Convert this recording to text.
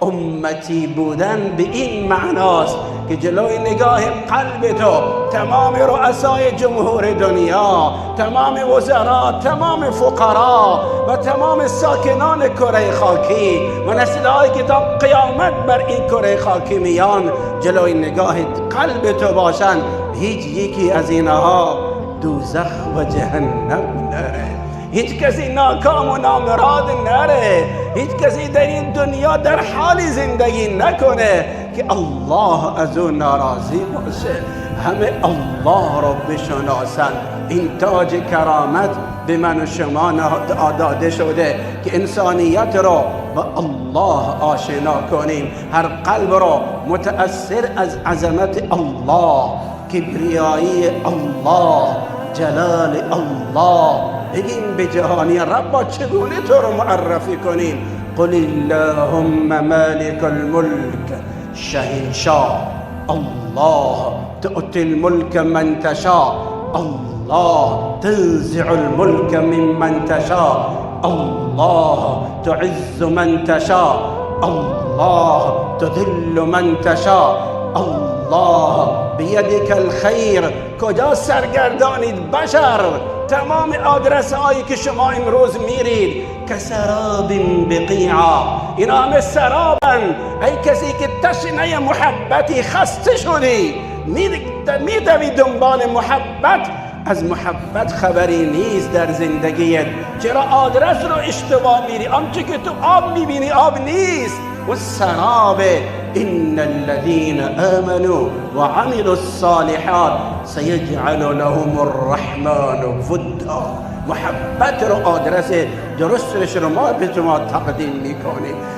امتی بودن به این معناست که جلوی نگاه قلب تو تمام رؤسای جمهور دنیا، تمام وزرا، تمام فقرا و تمام ساکنان کره خاکی و نسل‌هایی که تا قیامت بر این کره خاکی میان جلوی نگاه قلب تو باشند، هیچ یکی از اینها دوزخ و جهنم نره، هیچ کسی ناکام و نامراد نره، هیچ کسی در این دنیا در حالی زندگی نکنه که الله از اون ناراضی باشه. همه الله رو بشناسن. این تاج کرامت به من و شما داده شده که انسانیت رو با الله آشنا کنیم، هر قلب رو متأثر از عظمت الله، کبریایی الله، جلال الله بگیم به جهانی ربا چگونه تو رو معرفی کنیم. قل اللهم مالک الملک شهنشاه الله تؤتی الملک من تشاء الله تنزع الملک ممن تشاء الله تعز من تشاء الله تذل من تشاء الله بیدک الخیر. کجا سرگردانید بشر؟ تمام آدرس هایی که شما امروز میرید کسراب بقیعا، اینا همه سرابن. ای کسی که تشنه محبتی خسته شدی، میدوی دنبال محبت، از محبت خبری نیست در زندگیت. چرا آدرس رو اشتباه میری؟ آنچه که تو آب میبینی آب نیست. و سراب ان الذين آمنوا وعملوا الصالحات سيجعل لهم الرحمن ودا. محبت رو آدرس درستش رو ما به شما تقدیم میکنیم.